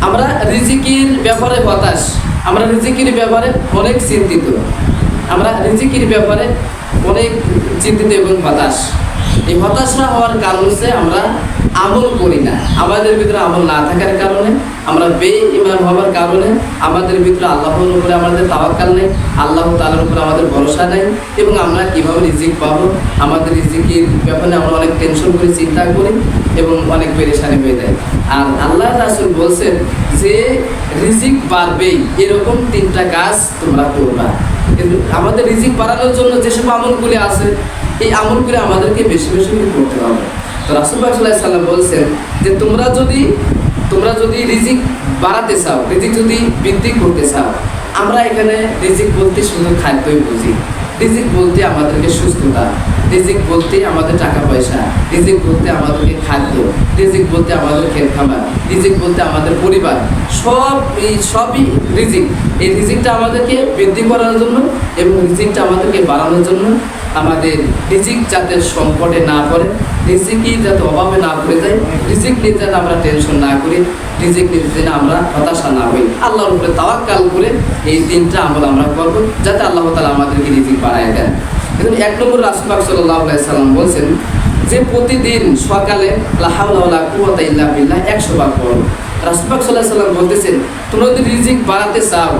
আমরা রিজিকের ব্যাপারে হতাশ, আমরা রিজিকের ব্যাপারে অনেক চিন্তিত, আমরা রিজিকের ব্যাপারে অনেক চিন্তিত এবং হতাশ। এই হতাশা হওয়ার কারণ হচ্ছে আমরা আমল করি না, আমাদের ভিতরে আমল না থাকার কারণে, আমরা বেঈমান হওয়ার কারণে আমাদের ভিতরে আল্লাহর উপরে আমাদের তাওয়াক্কাল নেই, আল্লাহ তাআলার উপরে আমাদের ভরসা নেই, এবং আমরা কীভাবে রিজিক পাবো আমাদের রিজিকের ব্যাপারে আমরা অনেক টেনশন করে চিন্তা করি এবং অনেক পেরেশানি হয়ে যায়। আর আল্লাহ রাসূল বলছেন যে রিজিক বাড়বেই এরকম 3টা কাজ তোমরা করবা। কিন্তু আমাদের রিজিক বাড়ানোর জন্য যেসব আমলগুলি আছে এই আমলগুলি আমাদেরকে বেশি বেশি করে করতে হবে। তো রাসূল পাক সাল্লাল্লাহু আলাইহি ওয়াসাল্লাম বলছেন যে তোমরা যদি রিজিক বাড়াতে চাও, রিজিক যদি বৃদ্ধি করতে চাও, আমরা এখানে রিজিক বলতে শুধু খাদ্যই বুঝি। রিজিক বলতে আমাদেরকে সুস্থতা, রিজিক বলতে আমাদের টাকা পয়সা, রিজিক বলতে আমাদেরকে খাদ্য, রিজিক বলতে আমাদের খেত খাবার, রিজিক বলতে আমাদের পরিবার, সবই রিজিক। এই রিজিকটা আমাদেরকে বৃদ্ধি করার জন্য এবং রিজিকটা আমাদেরকে বাড়ানোর জন্য, আমাদের রিজিক যাতে সংকটে না পড়ে, রিজিকই যাতে অভাবে না পড়ে যায়, রিজিক নিয়ে যাতে আমরা টেনশন না করি, রিজিক নিয়ে যেন আমরা হতাশা না হই, আল্লাহর উপরে তাওয়াক্কাল করে এই 3টা আমল আমরা করবো যাতে আল্লাহ তাআলা আমাদেরকে রিজিক বাড়ায় দেন। এখন 1 নম্বর রাসূল পাক সাল্লাল্লাহু আলাইহি সাল্লাম বলছেন যে প্রতিদিন সকালে লা হাওলা ওয়ালা কুওয়াতা ইল্লা বিল্লাহ 100 বার পড়ো। রাসূল পাক সাল্লাল্লাহু আলাইহি সাল্লাম বলতেছেন তোমরা যদি রিজিক বাড়াতে চাও,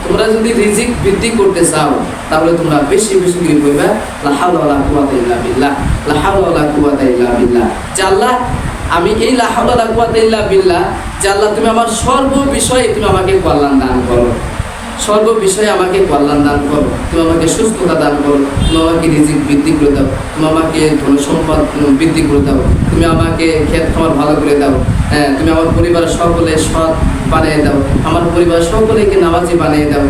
তোমরা যদি রিজিক বৃদ্ধি করতে চাও, তাহলে তোমরা বেশি বেশি করে বলবে লা হাওলা ওয়ালা কুওয়াতা ইল্লা বিল্লাহ, লা হাওলা ওয়ালা কুওয়াতা ইল্লা বিল্লাহ। যে আল্লাহ আমি এই লা হাওলা ওয়ালা কুওয়াতা ইল্লা বিল্লাহ, যে আল্লাহ তুমি আমার সর্ব বিষয়ে তুমি আমাকে কল্যাণ দান করো, সর্ব বিষয়ে আমাকে কল্যাণ দান করো, তুমি আমাকে সুস্থতা দান করো, তুমি আমাকে রিজিক বৃদ্ধি করে দাও, তুমি আমাকে ধন সম্পদ বৃদ্ধি করে দাও, তুমি আমাকে ক্ষেত খামার ভালো করে দাও, তুমি আমার পরিবারের সকলে সৎ বানিয়ে দাও, আমার পরিবারের সকলেকে নামাজি বানিয়ে দাও,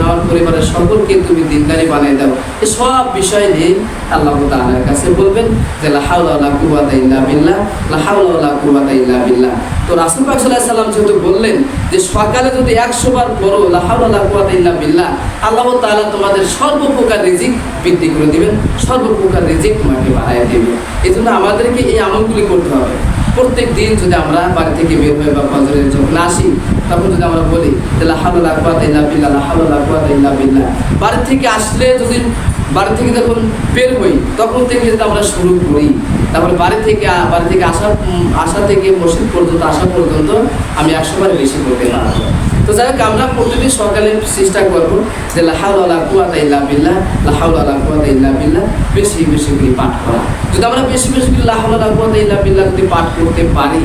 আমার পরিবারের সকলকে তুমি দিনদারি বানিয়ে দাও। এই সব বিষয় নিয়ে আল্লাহ তাআলার কাছে বলবেন যে লা হাওলা ওয়ালা কুওয়াতা ইল্লা বিল্লাহ, লা হাওলা ওয়ালা কুওয়াতা ইল্লা বিল্লাহ। তো রাসূল পাক সাল্লাল্লাহু আলাইহি সাল্লাম যেহেতু বললেন যে সকালে যদি 100 বার পড়ো লা হাওলা ওয়ালা কুওয়াতা ইল্লা বিল্লাহ, আল্লাহ তাআলা তোমাদের সর্বপ্রকার রিজিক বৃদ্ধি করে দিবেন, সর্বপ্রকার রিজিক তোমাকে বাড়ায় দিবেন। এজন্য আমাদেরকে এই আমলগুলি করতে হবে। প্রত্যেক দিন যদি আমরা বাড়ি থেকে বের হয়ে বা ফজরের যখন আসি, তখন যদি আমরা বলি যে লা হাওলা ওয়ালা কুওয়াতা ইল্লা বিল্লাহ, লা হাওলা ওয়ালা কুওয়াতা ইল্লা বিল্লাহ, বাড়ি থেকে আসলে যদি বাড়ি থেকে যখন বের হই তখন থেকে যদি আমরা শুরু করি, তারপরে বাড়ি থেকে আসা থেকে মসজিদ পর্যন্ত আসা পর্যন্ত আমি 100 বার বেশি করতে পারবো। তো যাই হোক আমরা প্রতিদিন সকালে চেষ্টা করবো যে লা হাওলা ওয়ালা কুওয়াতা ইল্লা বিল্লাহ, লা হাওলা ওয়ালা কুওয়াতা ইল্লা বিল্লাহ বেশি বেশি করে পাঠ করা। যদি আমরা বেশি বেশি করে লা হাওলা ওয়ালা কুওয়াতা ইল্লা বিল্লাহ যদি পাঠ করতে পারি,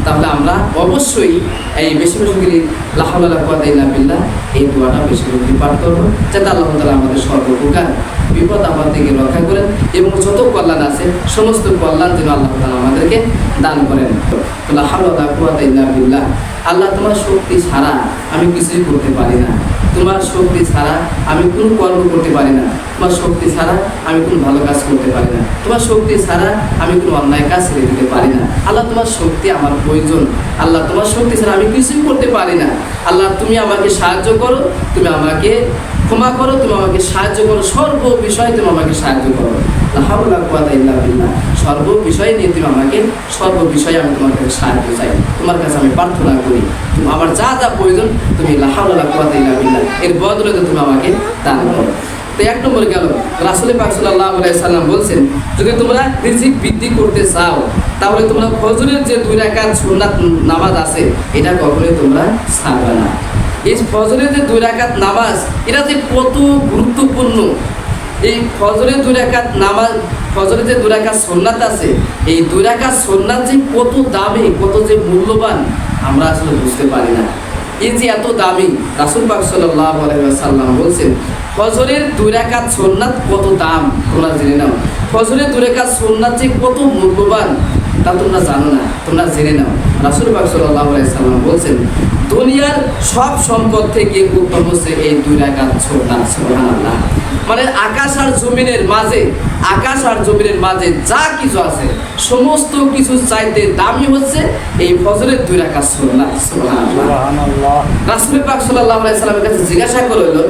তাহলে আমরা অবশ্যই এই বেশি বেশি করে লা হাওলা ওয়ালা কুওয়াতা ইল্লা বিল্লাহ এই দোয়াটা বেশি বেশি করে পাঠ করবো, যাতে আল্লাহ তাআলা আমাদের সর্বপ্রকার বিপদ আপদ থেকে রক্ষা করেন এবং যত কল্যাণ আছে সমস্ত কল্যাণ যেন আল্লাহ তাআলা আমাদেরকে দান করেন। তো লা হাওলা ওয়ালা কুওয়াতা ইল্লা বিল্লাহ, আল্লাহ তোমার শক্তি ছাড়া আমি কিছুই করতে পারি না, তোমার শক্তি ছাড়া আমি কোনো কর্ম করতে পারি না, তোমার শক্তি ছাড়া আমি কোনো ভালো কাজ করতে পারি না, তোমার শক্তি ছাড়া আমি কোনো অন্যায় কাজ ছেড়ে দিতে পারি না। আল্লাহ তোমার শক্তি আমার প্রয়োজন, আল্লাহ তোমার শক্তি ছাড়া আমি কিছুই করতে পারি না। আল্লাহ তুমি আমাকে সাহায্য করো, তুমি আমাকে ক্ষমা করো, তুমি আমাকে সাহায্য করো, সর্ব বিষয়ে তুমি আমাকে সাহায্য করো। লা হাওলা ওয়ালা কুওয়াতা ইল্লা বিল্লাহ, সর্ব বিষয় নিয়ে তুমি আমাকে, সর্ব বিষয়ে আমি তোমার কাছে সাহায্য চাই, তোমার কাছে আমি প্রার্থনা করি, তুমি আমার যা যা প্রয়োজন তুমি লা হাওলা ওয়ালা কুওয়াতা ইল্লা বিল্লাহ এর বদলে তুমি আমাকে দান করো। তো 1 নম্বর গেল। রাসূল পাক সাল্লাল্লাহু আলাইহি সাল্লাম বলছেন যদি তোমরা রিজিক বৃদ্ধি করতে চাও, তাহলে তোমরা ফজরের যে 2 রাকাত সুন্নাত নামাজ আছে এটা কখনোই তোমরা ছাড়বে না। এই ফজরের যে 2 রাকাত নামাজ এটা যে কত গুরুত্বপূর্ণ, এই ফজরের 2 রাকাত নামাজ, ফজরের যে 2 রাকাত সুন্নাত আছে, এই 2 রাকাত সুন্নাত যে কত দামি, কত যে মূল্যবান আমরা আসলে বুঝতে পারি না। এই যে এত দামি, রাসূল পাক সাল্লাল্লাহু আলাইহি ওয়াসাল্লাম বলছেন ফজরের 2 রাকাত সুন্নাত কত দাম তোমরা জেনে নাও, ফজরের 2 রাকাত সুন্নাত যে কত মূল্যবান তা তোমরা জানো না, তোমরা জেনে নাও। রাসূল পাক সাল্লাল্লাহু আলাইহি ওয়াসাল্লাম বলছেন দুনিয়ার সব সম্পদ থেকে উত্তম হচ্ছে এই 2 রাকাত সুন্নাত। সুবহানাল্লাহ। মানে আকাশ আর জমিনের মাঝে আকাশ আর জমিনের মাঝে যা কিছু আছে সমস্ত কিছু চাইতে দামি হচ্ছে এই ফজরের 2 রাকাত সুন্নাত। সুবহানাল্লাহ। রাসূল পাক সাল্লাল্লাহু আলাইহি সাল্লামের কাছে জিজ্ঞাসা করলো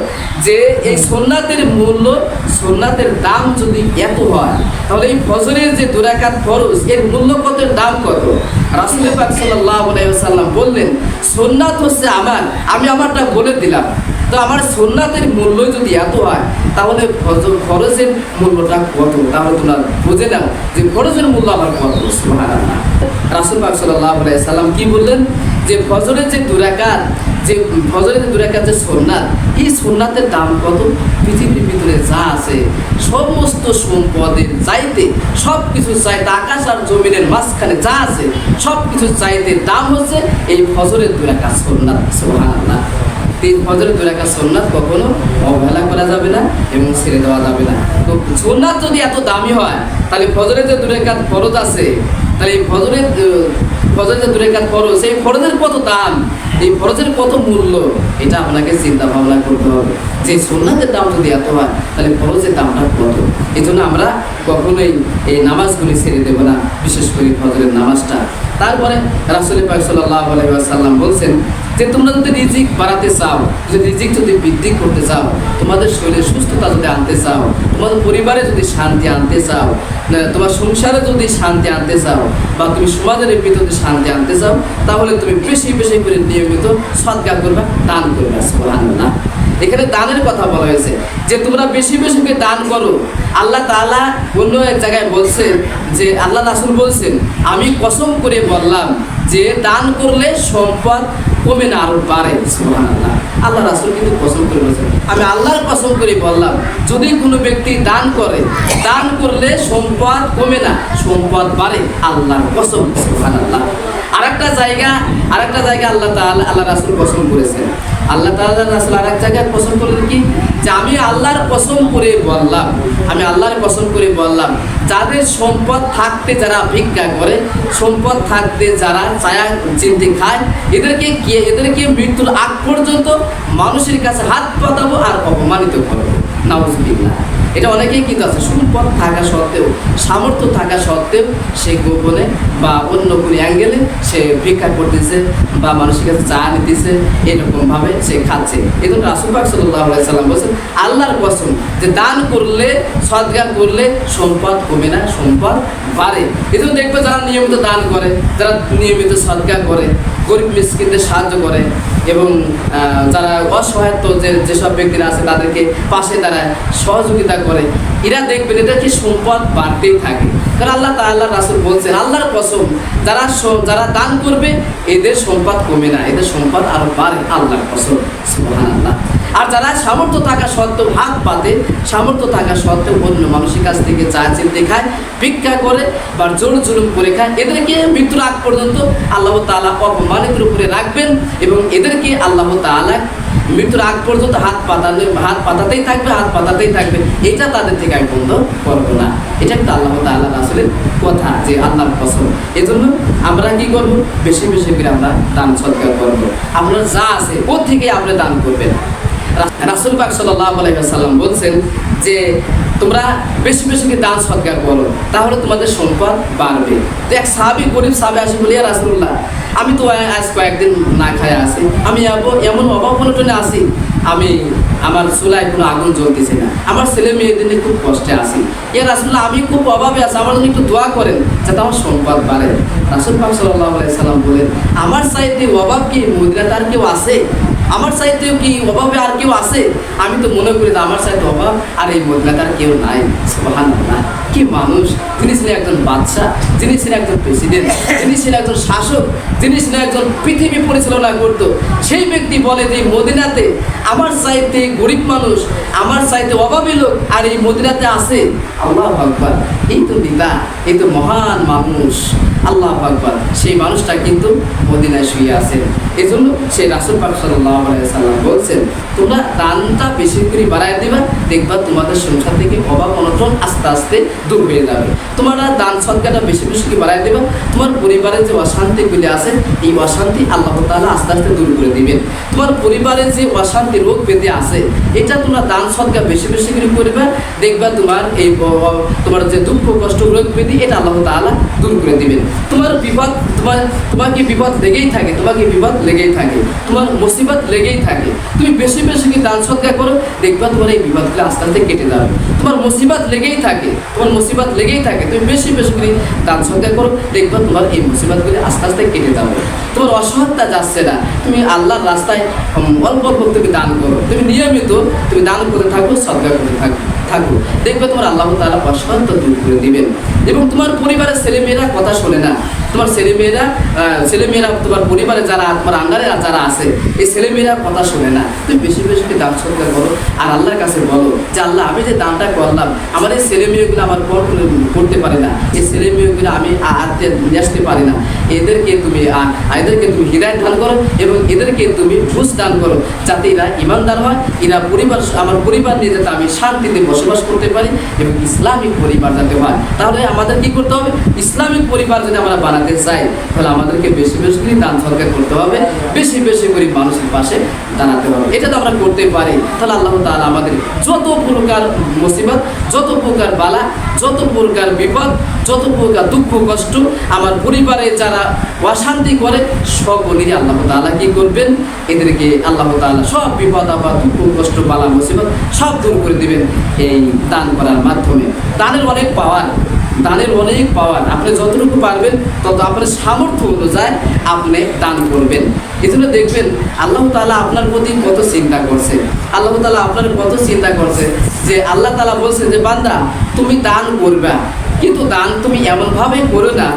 যে এই সুন্নাতের মূল্য, সুন্নাতের দাম যদি এত হয় তাহলে এই ফজরের যে 2 রাকাত ফরজ এর মূল্য কত, দাম কত? রাসূল পাক সাল্লাল্লাহু আলাইহি ওয়াসাল্লাম বললেন সুন্নাত হচ্ছে আমার, আমি আমারটা বলে দিলাম। তো আমার সুন্নাতের মূল্য যদি এত হয় তাহলে ফরজের মূল্যটা কত? তাহলে তোমরা বুঝে নাও যে ফরজের মূল্য আবার কত। সুবহানাল্লাহ। রাসূল পাক সাল্লাল্লাহু আলাইহি সাল্লাম কি বললেন যে ফজরের যে 2 রাকাত, যে ফজরের 2 রাকাত যে সুন্নাত, এই সুন্নাতের দাম কত? পৃথিবীর ভিতরে যা আছে সমস্ত সম্পদের চাইতে, সব কিছু চাইতে, আকাশ আর জমিনের মাঝখানে যা আছে সব কিছু চাইতে দাম হচ্ছে এই ফজরের 2 রাকাত সুন্নাত। সুবহানাল্লাহ। এই ফজরের 2 রাকাত সুন্নাত কখনো অবহেলা করা যাবে না এবং ছেড়ে দেওয়া যাবে না। তো সুন্নাত যদি এত দামি হয় তাহলে ফজরের যে 2 রাকাত ফরজ আছে, তাহলে এই ফজরের যে 2 রাকাত ফরজ, এই ফরজের কত দাম, এই ফরজের কত মূল্য, এটা আপনাকে চিন্তা ভাবনা করতে হবে যে সুন্নাতের দাম যদি এত হয় তাহলে ফরজের দামটা কত। এই জন্য আমরা কখনোই এই নামাজগুলি ছেড়ে দেবো না, বিশেষ করে ফজরের নামাজটা। তারপরে রাসূল পাক সাল্লাল্লাহু আলাইহি ওয়াসাল্লাম বলছেন যে তোমরা যদি রিজিক বাড়াতে চাও, যদি রিজিক যদি বৃদ্ধি করতে চাও, তোমাদের শরীরে সুস্থতা যদি আনতে চাও, তোমাদের পরিবারে যদি শান্তি আনতে চাও, তোমার সংসারে যদি শান্তি আনতে চাও, বা তুমি সমাজের ভিতরে শান্তি আনতে চাও, তাহলে তুমি বেশি বেশি করে নিয়মিত সদকা করবা, দান করবা। সুবহানাল্লাহ। এখানে দানের কথা বলা হয়েছে যে তোমরা বেশি বেশি করে দান করো। আল্লাহ তাআলা অন্য এক জায়গায় বলছেন যে আল্লাহ রাসূল বলছেন আমি কসম করে বললাম যে দান করলে সম্পদ কমে না, আরো বাড়ে। সুবহানাল্লাহ। আল্লাহ রাসূল কিন্তু কসম করে বলছেন, আমি আল্লাহর কসম করে বললাম যদি কোনো ব্যক্তি দান করে, দান করলে সম্পদ কমে না, সম্পদ বাড়ে, আল্লাহর কসম। সুবহানাল্লাহ। আরেকটা জায়গা আল্লাহ রাসূল কসম করেছেন, আল্লাহ তাআলা রাসূল আরেক জায়গায় কসম করলেন কি যে আমি আল্লাহর কসম করে বললাম, আমি আল্লাহর কসম করে বললাম যাদের সম্পদ থাকতে যারা ভিক্ষা করে, সম্পদ থাকতে যারা ছায়া চিনতে খায়, এদেরকে মৃত্যুর আগ পর্যন্ত মানুষের কাছে হাত পাতাবো আর অপমানিত করবো। নাউযুবিল্লাহ। এটা অনেকেই কিন্তু আছে, সম্পদ থাকা সত্ত্বেও, সামর্থ্য থাকা সত্ত্বেও সে গোপনে বা অন্য কোনো অ্যাঙ্গেলে সে ভিক্ষা করতেছে বা মানুষের কাছে চা নিতেছে, এরকমভাবে সে খাচ্ছে। এই জন্য রাসূল পাক সাল্লাল্লাহু আলাইহি সাল্লাম বলছেন আল্লাহর কসম যে দান করলে, সদকা করলে সম্পদ কমে না, সম্পদ বাড়ে। এই জন্য দেখবে যারা নিয়মিত দান করে, যারা নিয়মিত সদকা করে, গরিব মিসকিনদের সাহায্য করে এবং যারা অসহায়ত্ব যেসব ব্যক্তিরা আছে তাদেরকে পাশে দাঁড়ায়, সহযোগিতা করে, এরা দেখবেন এদেরকে সম্পদ বাড়তেই থাকে। কারণ আল্লাহ তাআলা রাসূল বলছেন আল্লাহর কসম যারা দান করবে এদের সম্পদ কমে না, এদের সম্পদ আরো বাড়ে, আল্লাহর কসম। সুবহানাল্লাহ। আর যারা সামর্থ্য থাকা সত্ত্বেও হাত পাতে, সামর্থ্য থাকা সত্ত্বেও অন্য মানুষের কাছ থেকে চা চিনতে খায়, ভিক্ষা করে বা জোর জুলুম করে খায়, এদেরকে মৃত্যুর আগ পর্যন্ত আল্লাহ তাআলা অপমানিতের উপরে রাখবেন এবং এদেরকে আল্লাহ তাআলা মৃত্যুর আগ পর্যন্ত হাত পাতাতেই থাকবে। এটা তাদের থেকে আমি বন্ধ করবো না। এটা কিন্তু আল্লাহ তাআলা রাসূলের কথা যে আল্লাহর কসম। এজন্য আমরা কি করব? বেশি বেশি করে আমরা দান সদকা করব। আপনার যা আছে ওর থেকে আপনি দান করবেন। রাসূল পাক সাল্লাল্লাহু আলাইহি ওয়াসাল্লাম বলছেন যে তোমরা বেশি বেশি করে দান সদকা করো, তাহলে তোমাদের সম্পদ বাড়বে। তো এক সাহাবী, গরিব সাহাবী আসে বলি, ইয়া রাসূলুল্লাহ আমি তো আজ কয়েকদিন না খায় আছি, আমি এমন অভাব অনটনে আছি, আমার চুলায় কোনো আগুন জ্বলতেছে না, আমার ছেলে মেয়েদের নিয়ে খুব কষ্টে আছি, ইয়া রাসূলুল্লাহ আমি খুব অভাবে আছি, আমার জন্য একটু দোয়া করেন যাতে আমার সম্পদ বাড়ে। রাসূল পাক সাল্লাল্লাহু আলাইহি সাল্লাম বলেন আমার চাইতে অভাব কি মদিনাতে আর কেউ আছে? আমার চাইতেও কি অভাবে আর কেউ আছে? আমি তো মনে করি যে আমার চাইতে অভাব আর এই মদিনাতে আর কেউ নাই। সুবহানাল্লাহ। কি মানুষ! যিনি ছিলেন একজন বাদশাহ, যিনি ছিলেন একজন প্রেসিডেন্ট, যিনি ছিলেন একজন শাসক, যিনি ছিলেন একজন পৃথিবী পরিচালনা করত, সেই ব্যক্তি বলে যে মদিনাতে আমার চাইতে গরিব মানুষ, আমার চাইতে অভাবী লোক আর এই মদিনাতে আছে। আল্লাহু আকবার। এই তো নেতা, এই তো মহান মানুষ। আল্লাহু আকবার, সেই মানুষটা কিন্তু মদিনায় শুয়ে আছেন। এই জন্য সেই রাসূল পাক সাল্লাল্লাহু আলাইহি সাল্লাম বলছেন, তোমরা দানটা বেশি করে বাড়ায় দিবা, দেখবা তোমাদের সংসার থেকে অভাব অনটন আস্তে আস্তে দূর হয়ে যাবে। তোমরা দান সদকাটা বেশি বেশি করে বাড়ায় দিবা, তোমার পরিবারের যে অশান্তিগুলি আছে এই অশান্তি আল্লাহ তাআলা আস্তে আস্তে দূর করে দিবেন। তোমার পরিবারের যে অশান্তি রোগ ব্যাধি আছে এটা তোমরা দান সদকা বেশি বেশি করে করবে, দেখবা তোমার এই তোমার যে দুঃখ কষ্ট রোগ ব্যাধি এটা আল্লাহ তাআলা দূর করে দিবেন। তোমার বিপদ তোমাকে বিপদ লেগেই থাকে, তোমাকে বিপদ লেগেই থাকে, তোমার মুসিবত লেগেই থাকে। তুমি বেশি বেশি করে দান সদকা করো, দেখবা তোমার এই বিপদগুলো আস্তে আস্তে কেটে যাবে। তোমার মুসিবত লেগেই থাকে, তোমার মুসিবত লেগেই থাকে, তুমি বেশি বেশি করে দান সদকা করো, দেখবা তোমার এই মুসিবতগুলো আস্তে আস্তে কেটে যাবে। তোমার অসহায়তা যাচ্ছে না, তুমি আল্লাহর রাস্তায় অল্প অল্প তুমি দান করো, তুমি নিয়মিত তুমি দান করে থাকো, সদকা করতে থাকো, দেখবে তোমার আল্লাহ তাআলা অসহায়তা দূর করে দিবেন। এবং তোমার পরিবারের ছেলেমেয়েরা কথা শোনে না, তোমার ছেলেমেয়েরা তোমার পরিবারে যারা তোমার আন্ডারে যারা আছে এই ছেলেমেয়েরা কথা শোনে না, তুমি বেশি বেশি দান সদকা করো আর আল্লাহর কাছে বলো যে আল্লাহ আমি যে দানটা করলাম আমার এই ছেলেমেয়েগুলো আমার করতে পারে না, এই ছেলেমেয়েগুলো আমি আত্মীয় নিয়ে আসতে পারি না, এদেরকে তুমি হিদায়াত দান করো এবং এদেরকে তুমি বুঝ দান করো, যাতে এরা ইমানদার হয়, এরা আমার পরিবার নিয়ে যাতে আমি শান্তিতে বসবাস করতে পারি এবং ইসলামিক পরিবার যাতে হয়। তাহলে আমাদের কি করতে হবে? ইসলামিক পরিবার যদি আমরা বানাতে চাই তাহলে আমাদেরকে বেশি বেশি করে দান সদকা করতে হবে, বেশি বেশি করে মানুষের পাশে দাঁড়াতে হবে। এটা তো আমরা করতে পারি, তাহলে আল্লাহ তাআলা আমাদের যত প্রকার মুসিবত, যত প্রকার বালা, যত প্রকার বিপদ, যত প্রকার দুঃখ কষ্ট আমার পরিবারে যারা অশান্তি করে সকলেরই আল্লাহ তাআলা কি করবেন? এদেরকে আল্লাহ তাআলা সব বিপদ আপদ দুঃখ কষ্ট বালা মুসিবত সব দূর করে দিবেন এই দান করার মাধ্যমে। দানের অনেক পাওয়ার, দানের অনেক পাওয়ার, আপনি যতটুকু পারবেন তত আপনার সামর্থ্য অনুযায়ী আপনি দান করবেন। এই জন্য দেখবেন আল্লাহ তাআলা আপনার প্রতি কত চিন্তা করছে, আল্লাহ তাআলা আপনার কত চিন্তা করছে যে আল্লাহ তাআলা বলছে যে বান্দা তুমি দান করবা, কিন্তু দান তুমি এমনভাবে করো না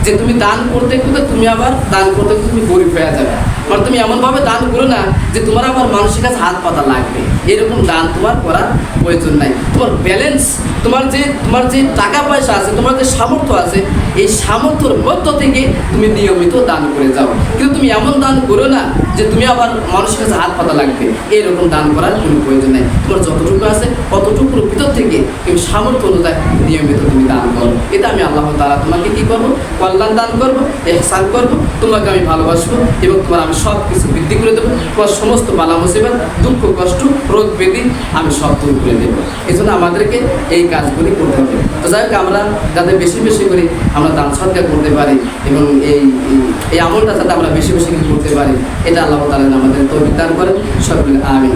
যে তুমি দান করতে করতে তুমি আবার দান করতে তুমি গরিব হয়ে যাবে। মানে তুমি এমনভাবে দান করো না যে তোমার আবার মানুষের কাছে হাত পাতা লাগবে, এরকম দান তোমার করার প্রয়োজন নাই। তোমার ব্যালেন্স, তোমার যে টাকা পয়সা আছে, তোমার যে সামর্থ্য আছে, এই সামর্থ্যর মধ্য থেকে তুমি নিয়মিত দান করে যাও। কিন্তু তুমি এমন দান করো না যে তুমি আবার মানুষের কাছে হাত পাতা লাগবে, এরকম দান করার কোনো প্রয়োজন নেই। তোমার যতটুকু আছে অতটুকুর ভিতর থেকে তুমি সামর্থ্য অনুযায়ী নিয়মিত তুমি দান করো। এটা আমি আল্লাহ তাআলা তোমাকে কি করবো? কল্যাণ দান করবো, ইহসান করবো, তোমাকে আমি ভালোবাসবো এবং তোমার আমি সব কিছু বৃদ্ধি করে দেবো। তোমার সমস্ত বালা মুসিবত, দুঃখ কষ্ট, রোগ ব্যাধি আমি সব দূর করে দেবো। এই জন্য আমাদেরকে এই কাজগুলি করতে হবে। তো যাই হোক, আমরা যাতে বেশি বেশি করে আমরা দান সদকা করতে পারি এবং এই আমলটা যাতে আমরা বেশি বেশি করতে পারি, এটা আল্লাহ তাআলা আমাদের তৌফিক দান করেন। সকলে আমিন।